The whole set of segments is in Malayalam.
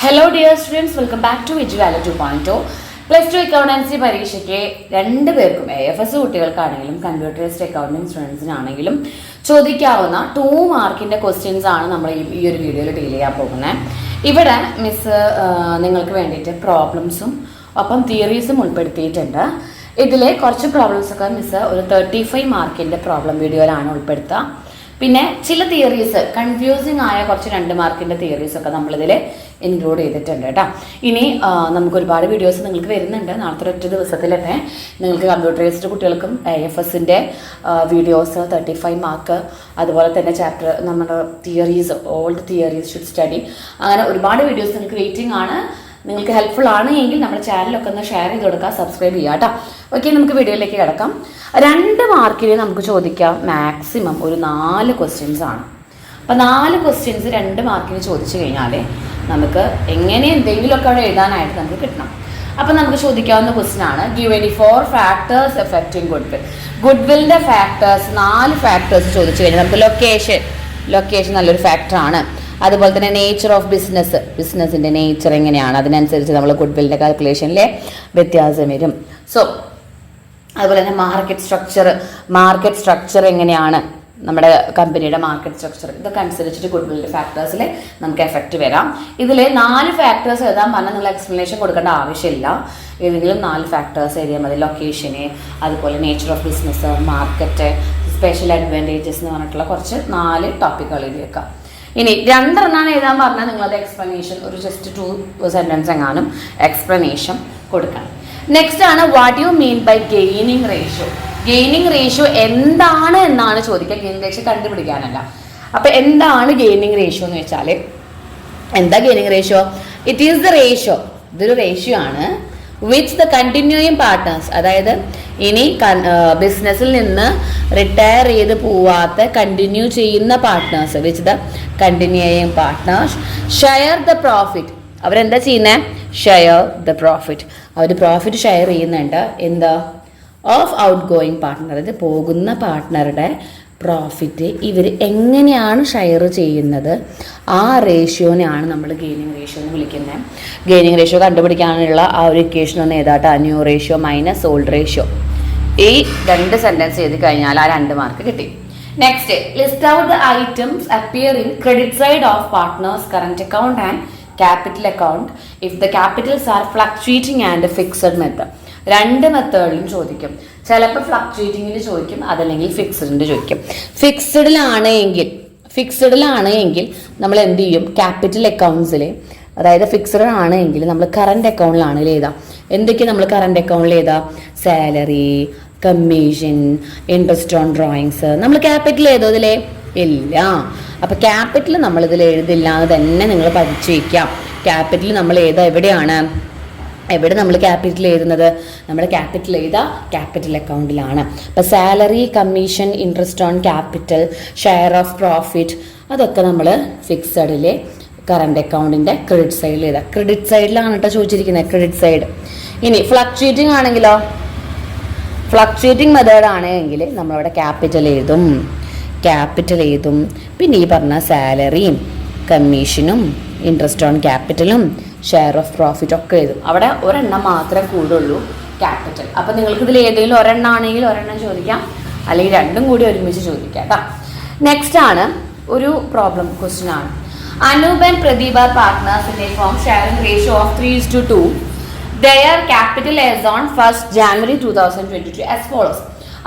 Hello dear students, welcome back to Visual 2.0. Plus 2 accountancy പരീക്ഷയ്ക്ക് രണ്ടുപേർക്കും AFS കുട്ടികൾക്കാണെങ്കിലും കമ്പ്യൂട്ടറൈസ്ഡ് അക്കൗണ്ടിംഗ് സ്റ്റുഡൻസിനാണെങ്കിലും ചോദിക്കാവുന്ന 2 മാർക്കിന്റെ ക്വസ്റ്റ്യൻസ് ആണ് നമ്മൾ ഈ ഒരു വീഡിയോയിൽ ഡീൽ ചെയ്യാൻ പോകുന്നത്. ഇവിടെ മിസ് നിങ്ങൾക്ക് വേണ്ടിയിട്ട് പ്രോബ്ലംസും ഒപ്പം തിയറീസും ഉൾപ്പെടുത്തിയിട്ടുണ്ട്. ഇതിലെ കുറച്ച് പ്രോബ്ലംസ് ഒക്കെ മിസ് ഒരു 35 മാർക്കിന്റെ പ്രോബ്ലം വീഡിയോയിലാണ് ഉൾപ്പെടുത്തുക. പിന്നെ ചില തിയറീസ് കൺഫ്യൂസിങ് ആയ കുറച്ച് 2 മാർക്കിൻ്റെ തിയറീസ് ഒക്കെ നമ്മളിതിൽ ഇൻക്ലൂഡ് ചെയ്തിട്ടുണ്ട് കേട്ടോ. ഇനി നമുക്ക് ഒരുപാട് വീഡിയോസ് നിങ്ങൾക്ക് വരുന്നുണ്ട്. നാളത്തെ ഒറ്റ ദിവസത്തിൽ തന്നെ നിങ്ങൾക്ക് കമ്പ്യൂട്ടറൈസ്ഡ് കുട്ടികൾക്കും AFSൻ്റെ വീഡിയോസ് 35 മാർക്ക്, അതുപോലെ തന്നെ ചാപ്റ്റർ നമ്മുടെ theories, old theories should study, അങ്ങനെ ഒരുപാട് വീഡിയോസ് നിങ്ങൾക്ക് വെയിറ്റിംഗ് ആണ്. നിങ്ങൾക്ക് ഹെൽപ്ഫുൾ ആണ് എങ്കിൽ നമ്മുടെ ചാനലൊക്കെ ഒന്ന് ഷെയർ ചെയ്ത് കൊടുക്കുക, സബ്സ്ക്രൈബ് ചെയ്യുക കേട്ടോ. ഓക്കെ, നമുക്ക് വീഡിയോയിലേക്ക് കിടക്കാം. 2 മാർക്കിന് നമുക്ക് ചോദിക്കാം മാക്സിമം ഒരു 4 ക്വസ്റ്റ്യൻസ് ആണ്. അപ്പോൾ 4 ക്വസ്റ്റ്യൻസ് 2 മാർക്കിന് ചോദിച്ചു കഴിഞ്ഞാൽ നമുക്ക് എങ്ങനെ എന്തെങ്കിലുമൊക്കെ അവിടെ എഴുതാനായിട്ട് നമുക്ക് കിട്ടണം. അപ്പം നമുക്ക് ചോദിക്കാവുന്ന ക്വസ്റ്റ്യൻ ആണ്, give any 4 factors affecting goodwill. ഗുഡ്വില്ലിൻ്റെ ഫാക്ടേഴ്സ് 4 ഫാക്ടേഴ്സ് ചോദിച്ചു കഴിഞ്ഞാൽ നമുക്ക് ലൊക്കേഷൻ നല്ലൊരു ഫാക്ടറാണ്. അതുപോലെ തന്നെ നേച്ചർ ഓഫ് ബിസിനസ്സിൻ്റെ നേച്ചർ എങ്ങനെയാണ്, അതിനനുസരിച്ച് നമ്മൾ ഗുഡ്വില്ലിൻ്റെ കാൽക്കുലേഷനിലെ വ്യത്യാസം വരും. സോ അതുപോലെ തന്നെ മാർക്കറ്റ് സ്ട്രക്ചർ എങ്ങനെയാണ്, നമ്മുടെ കമ്പനിയുടെ മാർക്കറ്റ് സ്ട്രക്ചർ, ഇതൊക്കെ അനുസരിച്ചിട്ട് ഗുഡ്വില്ലിൻ്റെ ഫാക്ടേഴ്സിൽ നമുക്ക് എഫക്റ്റ് വരാം. ഇതിൽ 4 ഫാക്ടേഴ്സ് എഴുതാൻ പറഞ്ഞാൽ നിങ്ങൾ എക്സ്പ്ലനേഷൻ കൊടുക്കേണ്ട ആവശ്യമില്ല. ഏതെങ്കിലും 4 ഫാക്ടേഴ്സ് എഴുതിയാൽ മതി. ലൊക്കേഷന്, അതുപോലെ nature of business, market, special advantages എന്ന് പറഞ്ഞിട്ടുള്ള കുറച്ച് 4 ടോപ്പിക്കുകൾ എഴുതി വെക്കാം. ഇനി 2 എണ്ണമാണ് എഴുതാൻ പറഞ്ഞാൽ നിങ്ങളത് എക്സ്പ്ലനേഷൻ ഒരു ജസ്റ്റ് 2 സെൻറ്റൻസ് എങ്ങാനും എക്സ്പ്ലനേഷൻ കൊടുക്കണം. നെക്സ്റ്റ് ആണ് what you mean by gaining ratio. Gaining ratio എന്താണ് എന്നാണ് ചോദിക്കുക, ഗെയിനിങ് റേഷ്യോ കണ്ടുപിടിക്കാനല്ല. അപ്പം എന്താണ് ഗെയിനിങ് റേഷ്യോ എന്ന് വെച്ചാൽ, എന്താ gaining ratio? It is the ratio, ഇതൊരു റേഷ്യോ ആണ്, വിച്ച് ദ കണ്ടിന്യൂയിങ് പാർട്ട്നേഴ്സ്, അതായത് ഇനി ബിസിനസ്സിൽ നിന്ന് റിട്ടയർ ചെയ്ത് പോവാത്ത കണ്ടിന്യൂ ചെയ്യുന്ന partners, which the continuing partners share the profit. അവരെന്താ ചെയ്യുന്നത്? Share the profit. അവർ പ്രോഫിറ്റ് ഷെയർ ചെയ്യുന്നുണ്ട്. എന്താ? ഓഫ് ഔട്ട് ഗോയിങ് പാർട്ട്ണർ, അതായത് പോകുന്ന പാർട്ട്ണറുടെ പ്രോഫിറ്റ് ഇവർ എങ്ങനെയാണ് ഷെയർ ചെയ്യുന്നത്, ആ റേഷ്യോനെയാണ് നമ്മൾ ഗെയിനിങ് റേഷ്യോ എന്ന് വിളിക്കുന്നത്. ഗെയിനിങ് റേഷ്യോ കണ്ടുപിടിക്കാനുള്ള ആ ഒരു ഇക്വേഷൻ ഒന്ന് ഏതാട്ടോ, new ratio minus old ratio. ഈ 2 സെൻറ്റൻസ് ചെയ്ത് കഴിഞ്ഞാൽ ആ 2 മാർക്ക് കിട്ടി. Next, list out the items appear in credit side of partners current account and capital account if the capitals are fluctuating and fixed method. 2 മെത്തേഡിലും ചോദിക്കും. ചിലപ്പോൾ ഫ്ലക്ച്വേറ്റിങ്ങിന് ചോദിക്കും, അതല്ലെങ്കിൽ ഫിക്സഡിൻ്റെ ചോദിക്കും. ഫിക്സഡിലാണ് എങ്കിൽ നമ്മൾ എന്ത് ചെയ്യും? ക്യാപിറ്റൽ അക്കൗണ്ട്സിൽ, അതായത് ഫിക്സഡ് ആണ് എങ്കിൽ നമ്മൾ കറണ്ട് അക്കൗണ്ടിലാണ് എഴുതാം. എന്തൊക്കെ നമ്മൾ കറണ്ട് അക്കൗണ്ടിൽ എഴുതാം? Salary, commission, interest on drawings. നമ്മൾ ക്യാപിറ്റൽ എഴുതോ ഇതിലേ? ഇല്ല. അപ്പം ക്യാപിറ്റൽ നമ്മളിതിൽ എഴുതില്ല എന്ന് തന്നെ നിങ്ങൾ പഠിച്ചു വയ്ക്കാം. ക്യാപിറ്റൽ നമ്മൾ എവിടെ നമ്മൾ ക്യാപിറ്റൽ എഴുതുന്നത്? നമ്മൾ ക്യാപിറ്റൽ എഴുതാം ക്യാപിറ്റൽ അക്കൗണ്ടിലാണ്. അപ്പം salary, commission, interest on capital, share of profit, അതൊക്കെ നമ്മൾ ഫിക്സഡിലെ കറണ്ട് അക്കൗണ്ടിൻ്റെ ക്രെഡിറ്റ് സൈഡിൽ എഴുതാം. ക്രെഡിറ്റ് സൈഡിലാണ് കേട്ടോ ചോദിച്ചിരിക്കുന്നത്, ക്രെഡിറ്റ് സൈഡ്. ഇനി ഫ്ലക്ച്വേറ്റിംഗ് ആണെങ്കിലോ, ഫ്ലക്ച്വേറ്റിംഗ് മെത്തേഡ് ആണെങ്കിൽ നമ്മളവിടെ ക്യാപിറ്റൽ എഴുതും. പിന്നെ ഈ പറഞ്ഞ സാലറിയും കമ്മീഷനും ഇൻട്രസ്റ്റ് ഓൺ ക്യാപിറ്റലും ഷെയർ ഓഫ് പ്രോഫിറ്റ് ഒക്കെ എഴുതും. അവിടെ ഒരെണ്ണം മാത്രമേ കൂടുള്ളൂ, ക്യാപിറ്റൽ. അപ്പം നിങ്ങൾക്ക് ഇതിൽ ഏതെങ്കിലും ഒരെണ്ണം ആണെങ്കിൽ ഒരെണ്ണം ചോദിക്കാം, അല്ലെങ്കിൽ 2 കൂടി ഒരുമിച്ച് ചോദിക്കാം കേട്ടോ. നെക്സ്റ്റ് ആണ് ഒരു പ്രോബ്ലം ക്വസ്റ്റ്യൻ ആണ്. Anoop and Pradeep are partners in a firm sharing ratio of 3:2. Their capital is on 1st January 2022 as follows.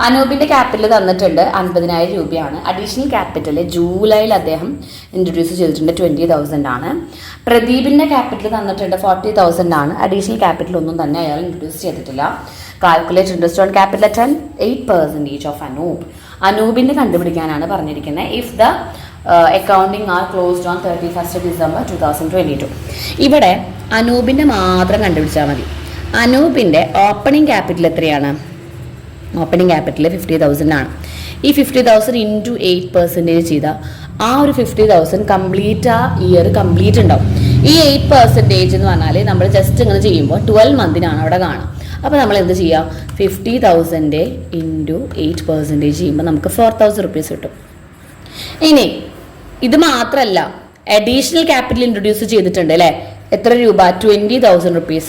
അനൂപിൻ്റെ capital തന്നിട്ടുണ്ട് 50,000 രൂപയാണ്. അഡീഷണൽ ക്യാപിറ്റൽ ജൂലൈയിൽ അദ്ദേഹം ഇൻട്രൊഡ്യൂസ് ചെയ്തിട്ടുണ്ട് 20,000 ആണ്. പ്രദീപിൻ്റെ ക്യാപിറ്റൽ തന്നിട്ടുണ്ട് 40,000 ആണ്. അഡീഷണൽ ക്യാപിറ്റൽ ഒന്നും തന്നെ അയാൾ ഇൻട്രൊഡ്യൂസ് ചെയ്തിട്ടില്ല. Calculate interest on capital at 8% of Anoop. അനൂപിൻ്റെ കണ്ടുപിടിക്കാനാണ് പറഞ്ഞിരിക്കുന്നത്. If the accounting are closed on 31st December 2022. ഇവിടെ അനൂപിൻ്റെ മാത്രം കണ്ടുപിടിച്ചാൽ മതി. അനൂപിൻ്റെ ഓപ്പണിംഗ് ക്യാപിറ്റൽ എത്രയാണ്? ഓപ്പണിംഗ് ക്യാപിറ്റൽ 50,000 ആണ്. ഈ 50,000 ഇൻറ്റു 8% ചെയ്താൽ ആ ഒരു 50,000 കംപ്ലീറ്റ് ആ ഇയർ കംപ്ലീറ്റ് ഉണ്ടാവും. ഈ 8% എന്ന് പറഞ്ഞാൽ നമ്മൾ ജസ്റ്റ് ഇങ്ങനെ ചെയ്യുമ്പോൾ 12 മന്തിനാണ് അവിടെ കാണാം. അപ്പോൾ നമ്മൾ എന്ത് ചെയ്യുക? 50,000 ഇൻറ്റു 8% ചെയ്യുമ്പോൾ നമുക്ക് 4,000 റുപ്പീസ് കിട്ടും. ഇനി ഇത് മാത്രമല്ല, അഡീഷണൽ ക്യാപിറ്റൽ ഇൻട്രൊഡ്യൂസ് ചെയ്തിട്ടുണ്ട് അല്ലേ, എത്ര രൂപ? 20,000 rupees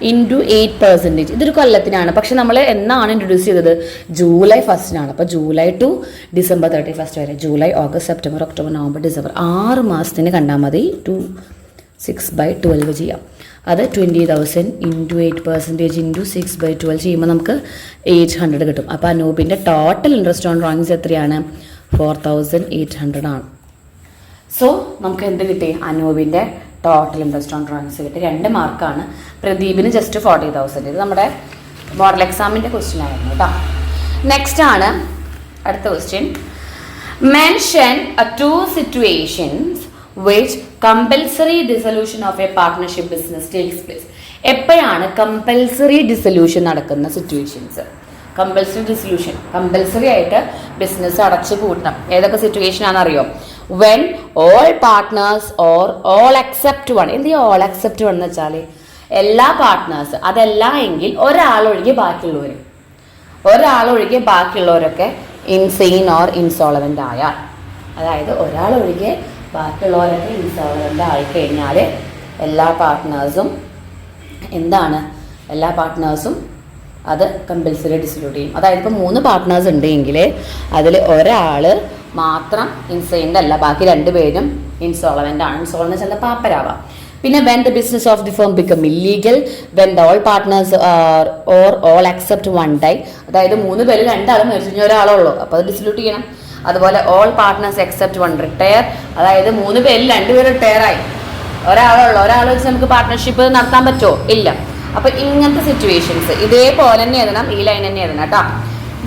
ഇൻറ്റു 8%. ഇതൊരു കൊല്ലത്തിനാണ്. പക്ഷെ നമ്മൾ എന്നാണ് ഇൻട്രൊഡ്യൂസ് ചെയ്തത്? ജൂലൈ 1 അപ്പോൾ ജൂലൈ ടു ഡിസംബർ 31 വരെ, July, August, September, October, November, December 6 മാസത്തിന് കണ്ടാൽ മതി. 6/12 ചെയ്യാം. അത് 20,000 ഇൻറ്റു 8% ഇൻറ്റു 6/12 ചെയ്യുമ്പോൾ നമുക്ക് 800 കിട്ടും. അപ്പോൾ അനൂപിൻ്റെ ടോട്ടൽ ഇൻട്രസ്റ്റ് ഓൺ ഡ്രോയിങ്സ് എത്രയാണ്? 4,800 ആണ്. സോ നമുക്ക് എന്ത് കിട്ടി? അനൂപിൻ്റെ ടോട്ടൽ ഇൻട്രസ്റ്റ് ഓൺ ഡ്രോയിങ്സ് കിട്ടി. 2 മാർക്കാണ്. പ്രദീപിന് ജസ്റ്റ് 40,000. ഇത് നമ്മുടെ മോഡൽ എക്സാമിൻ്റെ ക്വസ്റ്റ്യൻ ആയിരുന്നു കേട്ടോ. നെക്സ്റ്റ് ആണ് അടുത്ത question. Mention 2 situations which compulsory dissolution of a partnership business takes place. എപ്പോഴാണ് കമ്പൽസറി ഡിസൊല്യൂഷൻ നടക്കുന്ന സിറ്റുവേഷൻസ്? കമ്പൽസറി ഡിസൊല്യൂഷൻ, കമ്പൽസറി ആയിട്ട് ബിസിനസ് അടച്ചു പൂട്ടണം. ഏതൊക്കെ സിറ്റുവേഷൻ ആണെന്നറിയോ? When all partners or all except one. എന്ത് ഓൾ എക്സെപ്റ്റ് വൺ എന്ന് വെച്ചാൽ എല്ലാ പാർട്ട്നേഴ്സ്, അതല്ല എങ്കിൽ ഒരാളൊഴികെ ബാക്കിയുള്ളവരൊക്കെ ഇൻസെയിൻ ഓർ ഇൻസോളവൻ്റ് ആയാൽ, അതായത് ഒരാളൊഴികെ ബാക്കിയുള്ളവരൊക്കെ ഇൻസോളവൻ്റ് ആയിക്കഴിഞ്ഞാൽ എല്ലാ പാർട്ട്നേഴ്സും അത് കമ്പൽസറി ഡിസൊല്യൂട്ട് ചെയ്യും. അതായത് ഇപ്പോൾ 3 പാർട്ട്നേഴ്സ് ഉണ്ടെങ്കിൽ അതിൽ ഒരാൾ മാത്രം ഇൻസെയിൻഡ് അല്ല, ബാക്കി 2 പേരും ഇൻസോളവൻ്റ് ആണ്. ഇൻസോളവൻ്റ് വെച്ചാൽ പാപ്പരാവാം. പിന്നെ when the business of the firm become illegal when the all partners or all except one die. അതായത് 3 പേര് 2 ആൾ മരിച്ചു, 1 ആളുള്ളൂ, അപ്പോൾ അത് ഡിസൊല്യൂട്ട് ചെയ്യണം. അതുപോലെ all partners except one retire. അതായത് 3 പേരിൽ 2 പേര് റിട്ടയർ ആയി, ഒരാൾ വെച്ച് നമുക്ക് പാർട്ട്ണർഷിപ്പ് നടത്താൻ പറ്റുമോ? ഇല്ല. അപ്പോൾ ഇങ്ങനത്തെ സിറ്റുവേഷൻസ് ഇതേപോലെ തന്നെ എഴുതണം, ഈ ലൈൻ തന്നെ എഴുതണം കേട്ടോ.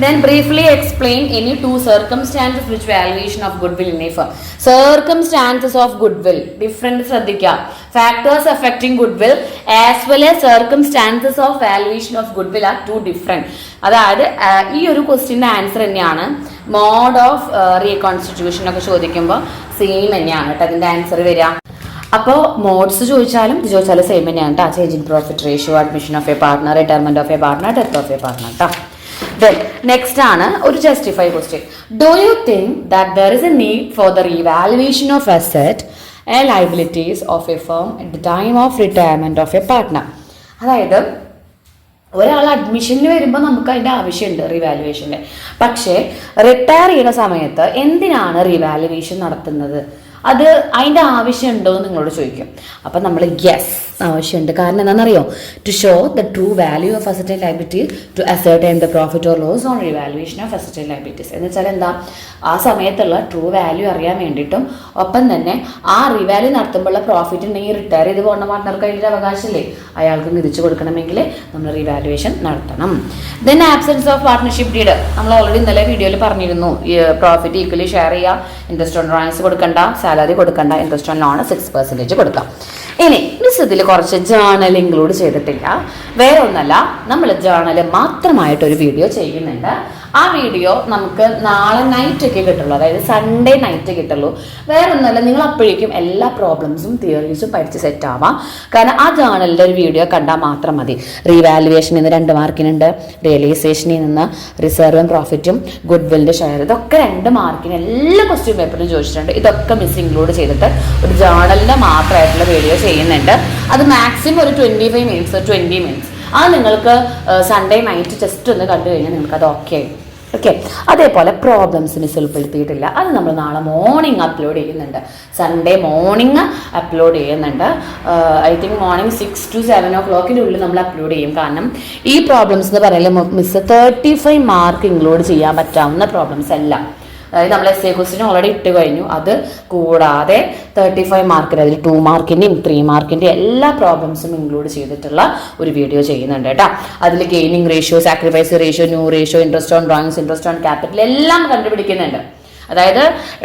Then briefly explain any 2 circumstances which valuation of goodwill in a firm. Circumstances of goodwill different ശ്രദ്ധിക്കുക. Factors affecting goodwill as well as circumstances of valuation of goodwill are 2 different. അതായത് ഈ ഒരു ക്വസ്റ്റ്യൻ്റെ ആൻസർ തന്നെയാണ് മോഡ് ഓഫ് റീകോൺസ്റ്റിറ്റ്യൂഷൻ ഒക്കെ ചോദിക്കുമ്പോൾ സെയിം തന്നെയാണ് കേട്ടോ അതിൻ്റെ ആൻസർ വരിക. അപ്പോൾ മോഡ്സ് ചോദിച്ചാലും ഇത് ചോദിച്ചാലും സെയിം തന്നെയാണ് കേട്ടോ. Change in profit ratio, admission of A partner, retirement of A partner, death of A partner കേട്ടോ. Then next ആണ് ഒരു justify question. Do you think that there is a need for the revaluation of asset and liabilities of a firm at the time of retirement of a partner? അതായത് ഒരാൾ അഡ്മിഷനിൽ വരുമ്പോൾ നമുക്ക് അതിൻ്റെ ആവശ്യമുണ്ട് റിവാലുവേഷൻ്റെ. പക്ഷേ റിട്ടയർ ചെയ്യുന്ന സമയത്ത് എന്തിനാണ് റിവാലുവേഷൻ നടത്തുന്നത്? അത് അതിൻ്റെ ആവശ്യമുണ്ടോ എന്ന് നിങ്ങളോട് ചോദിക്കും. അപ്പം നമ്മൾ യെസ് ആവശ്യമുണ്ട്. കാരണം എന്താണെന്നറിയോ? To show the true value of asset and liability to ascertain the profit or loss on revaluation of asset and liabilities. എന്ന് വെച്ചാൽ എന്താ, ആ സമയത്തുള്ള ട്രൂ വാല്യൂ അറിയാൻ വേണ്ടിയിട്ടും ഒപ്പം തന്നെ ആ റിവാല്യൂ നടത്തുമ്പോഴുള്ള പ്രോഫിറ്റ് ഉണ്ടെങ്കിൽ റിട്ടയർ ചെയ്ത് പോകുന്ന പാർട്ട്ണർക്ക് അതിൻ്റെ അവകാശമില്ലേ, അയാൾക്ക് തിരിച്ചു കൊടുക്കണമെങ്കിൽ നമ്മൾ റിവാലുവേഷൻ നടത്തണം. Then absence of partnership deed. നമ്മൾ ഓൾറെഡി ഇന്നലെ വീഡിയോയിൽ പറഞ്ഞിരുന്നു, പ്രോഫിറ്റ് ഈക്വലി ഷെയർ ചെയ്യുക, ഇൻട്രസ്റ്റ് ഓൺ ഡ്രോയിങ്സ് കൊടുക്കണ്ട, സാലറി കൊടുക്കണ്ട, ഇൻട്രസ്റ്റ് ഓൺ ലോൺ 6% കൊടുക്കാം. ഇനി മിസ് ഇതിൽ കുറച്ച് ജേണൽ ഇൻക്ലൂഡ് ചെയ്തിട്ടില്ല. വേറെ ഒന്നല്ല, നമ്മൾ ജേണൽ മാത്രമായിട്ടൊരു വീഡിയോ ചെയ്യുന്നുണ്ട്. ആ വീഡിയോ നമുക്ക് നാളെ നൈറ്റൊക്കെ കിട്ടുള്ളൂ, അതായത് സൺഡേ നൈറ്റ് കിട്ടുള്ളൂ. വേറെ ഒന്നുമല്ല, നിങ്ങൾ അപ്പോഴേക്കും എല്ലാ പ്രോബ്ലംസും തിയറീസും പഠിച്ച് സെറ്റ് ആവാം. കാരണം ആ ജേണലിൻ്റെ ഒരു വീഡിയോ കണ്ടാൽ മാത്രം മതി. റീവാലുവേഷനിൽ നിന്ന് 2 മാർക്കിനുണ്ട്, റിയലൈസേഷനിൽ നിന്ന് റിസർവും പ്രോഫിറ്റും ഗുഡ്വില്ലിൻ്റെ ഷെയർ, ഇതൊക്കെ 2 മാർക്കിന് എല്ലാ ക്വസ്റ്റ്യൻ പേപ്പറിലും ചോദിച്ചിട്ടുണ്ട്. ഇതൊക്കെ മിസ് ഇൻക്ലൂഡ് ചെയ്തിട്ട് ഒരു ജേണലിൻ്റെ മാത്രമായിട്ടുള്ള വീഡിയോ ചെയ്യുന്നുണ്ട്. അത് മാക്സിമം ഒരു 20 മിനിറ്റ്സ്. അത് നിങ്ങൾക്ക് സൺഡേ നൈറ്റ് ജസ്റ്റ് ഒന്ന് കണ്ടു കഴിഞ്ഞാൽ നിങ്ങൾക്ക് അത് ഓക്കെ. അതേപോലെ പ്രോബ്ലംസ് മിസ് ഉൾപ്പെടുത്തിയിട്ടില്ല, അത് നമ്മൾ നാളെ മോർണിംഗ് അപ്ലോഡ് ചെയ്യുന്നുണ്ട്. സൺഡേ മോർണിംഗ് അപ്ലോഡ് ചെയ്യുന്നുണ്ട്. I think morning 6 to 7 o'clock നമ്മൾ അപ്ലോഡ് ചെയ്യും. കാരണം ഈ പ്രോബ്ലംസ് എന്ന് പറയുമ്പോൾ മിസ് 35 മാർക്ക് ഇൻക്ലൂഡ് ചെയ്യാൻ പറ്റാവുന്ന പ്രോബ്ലംസ് അല്ല. അതായത് നമ്മൾ എസ് എ ക്വസ്റ്റിന് ഓൾറെഡി ഇട്ട് കഴിഞ്ഞു. അത് കൂടാതെ 35 മാർക്കിന്, അതിൽ 2 മാർക്കിൻ്റെയും 3 മാർക്കിൻ്റെയും എല്ലാ പ്രോബ്ലംസും ഇൻക്ലൂഡ് ചെയ്തിട്ടുള്ള ഒരു വീഡിയോ ചെയ്യുന്നുണ്ട് കേട്ടോ. അതിൽ gaining ratio, sacrifice ratio, new ratio, interest on drawings, interest on capital എല്ലാം കണ്ടുപിടിക്കുന്നുണ്ട്. അതായത്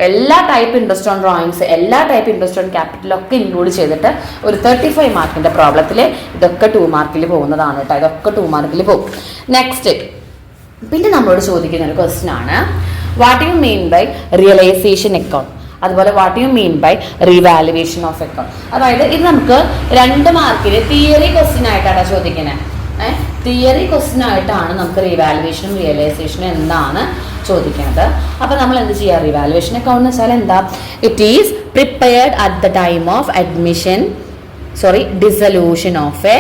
എല്ലാ ടൈപ്പ് ഇൻട്രസ്റ്റ് ഓൺ ഡ്രോയിങ്സ്, എല്ലാ ടൈപ്പ് ഇൻട്രസ്റ്റ് ഓൺ ക്യാപിറ്റലൊക്കെ ഇൻക്ലൂഡ് ചെയ്തിട്ട് ഒരു 35 മാർക്കിൻ്റെ പ്രോബ്ലത്തിൽ ഇതൊക്കെ 2 മാർക്കിൽ പോകുന്നതാണ് കേട്ടോ. ഇതൊക്കെ 2 മാർക്കിൽ പോകും. നെക്സ്റ്റ് പിന്നെ നമ്മളോട് ചോദിക്കുന്ന ഒരു ക്വസ്റ്റ്യൻ ആണ്, what you mean by realisation account, അതുപോലെ what you mean by revaluation of account. അതായത് ഇത് നമുക്ക് 2 മാർക്കിൽ തിയറി ക്വസ്റ്റ്യൻ ആയിട്ടാണ് ചോദിക്കുന്നത്. തിയറി ക്വസ്റ്റ്യൻ ആയിട്ടാണ് നമുക്ക് റീവാലുവേഷനും റിയലൈസേഷനും എന്താണ് ചോദിക്കുന്നത്. അപ്പോൾ നമ്മൾ എന്ത് ചെയ്യുക? റിവാലുവേഷൻ അക്കൗണ്ട് എന്ന് വെച്ചാൽ എന്താ? It is prepared at the time of admission dissolution of A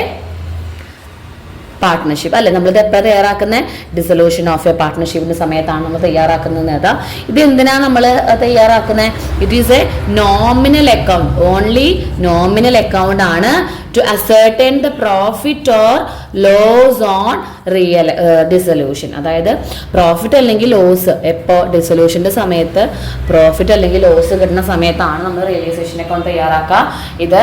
partnership അല്ലെ. നമ്മളിത് എപ്പോഴാണ് തയ്യാറാക്കുന്നത്? ഡിസൊല്യൂഷൻ ഓഫ് എ പാർട്ട്ണർഷിപ്പിന്റെ സമയത്താണ് നമ്മൾ തയ്യാറാക്കുന്നത്. ഏതാ ഇത്? എന്തിനാണ് നമ്മൾ തയ്യാറാക്കുന്നത്? It is a nominal account. Only nominal account ആണ് to ascertain the profit or loss on real dissolution. അതായത് പ്രോഫിറ്റ് അല്ലെങ്കിൽ ലോസ് എപ്പോൾ ഡിസൊല്യൂഷന്റെ സമയത്ത് പ്രോഫിറ്റ് അല്ലെങ്കിൽ ലോസ് കിട്ടുന്ന സമയത്താണ് നമ്മൾ റിയലൈസേഷൻ അക്കൗണ്ട് തയ്യാറാക്കുക. ഇത്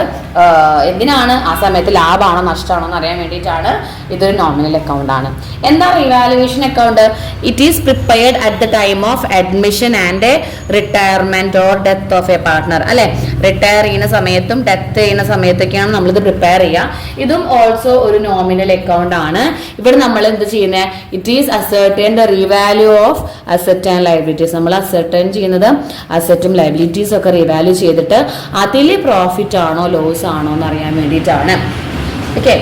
എന്തിനാണ്? ആ സമയത്ത് ലാഭമാണോ നഷ്ടമാണോ എന്ന് അറിയാൻ വേണ്ടിയിട്ടാണ്. ഇതൊരു നോമിനൽ അക്കൗണ്ട് ആണ്. എന്താ revaluation account? It is prepared at the time of admission and retirement or death of A partner അല്ലെ. റിട്ടയർ ചെയ്യുന്ന സമയത്തും ഡെത്ത് ചെയ്യുന്ന സമയത്തൊക്കെയാണ് നമ്മളിത് പ്രിപ്പയർ ചെയ്യുക. ഇതും ഓൾസോ ഒരു നോമിനൽ അക്കൗണ്ട് ആണ്. ഇവിടെ നമ്മൾ എന്ത് ചെയ്യുന്നത്? It is ascertain the revalue of asset and liabilities. നമ്മൾ അസർട്ടൈൻ ചെയ്യുന്നത് അസറ്റും ലയബിലിറ്റീസും ഒക്കെ റീവാല്യൂ ചെയ്തിട്ട് അതിൽ പ്രോഫിറ്റ് ആണോ ലോസ് ആണോ എന്ന് അറിയാൻ വേണ്ടിയിട്ടാണ്. ഓക്കെ.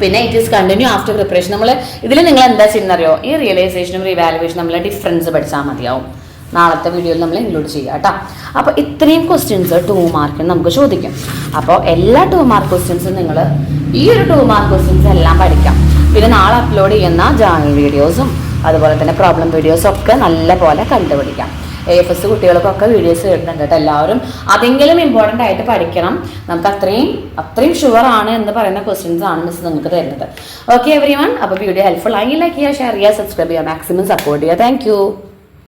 പിന്നെ it is continue after preparation. നമ്മൾ ഇതിൽ നിങ്ങൾ എന്താ ചെയ്യുന്നറിയോ? ഈ റിയലൈസേഷനും റിവാലുവേഷനും നമ്മളെ ഡിഫറൻസ് പഠിച്ചാൽ മതിയാവും. നാളത്തെ വീഡിയോയിൽ നമ്മൾ ഇൻക്ലൂഡ് ചെയ്യാം കേട്ടോ. അപ്പോൾ ഇത്രയും ക്വസ്റ്റ്യൻസ് 2 മാർക്കിന് നമുക്ക് ചോദിക്കും. അപ്പോൾ എല്ലാ 2 മാർക്ക് ക്വസ്റ്റ്യൻസും നിങ്ങൾ ഈ ഒരു 2 മാർക്ക് ക്വസ്റ്റ്യൻസ് എല്ലാം പഠിക്കാം. പിന്നെ നാളെ അപ്ലോഡ് ചെയ്യുന്ന ജേർണൽ വീഡിയോസും അതുപോലെ തന്നെ പ്രോബ്ലം വീഡിയോസും ഒക്കെ നല്ല പോലെ കണ്ടുപിടിക്കാം. AFS കുട്ടികൾക്കൊക്കെ വീഡിയോസ് വരുന്നുണ്ട് കേട്ടോ. എല്ലാവരും അതെങ്കിലും ഇമ്പോർട്ടൻ്റ് ആയിട്ട് പഠിക്കണം. നമുക്ക് അത്രയും ഷുവർ ആണ് എന്ന് പറയുന്ന ക്വസ്റ്റ്യൻസ് ആണ് മിസ് നിങ്ങൾക്ക് തരുന്നത്. Okay everyone. അപ്പോൾ വീഡിയോ ഹെൽപ്ഫുൾ ആയി ലൈക്ക് ചെയ്യുക, ഷെയർ ചെയ്യുക, സബ്സ്ക്രൈബ് ചെയ്യുക, മാക്സിമം സപ്പോർട്ട് ചെയ്യുക. താങ്ക്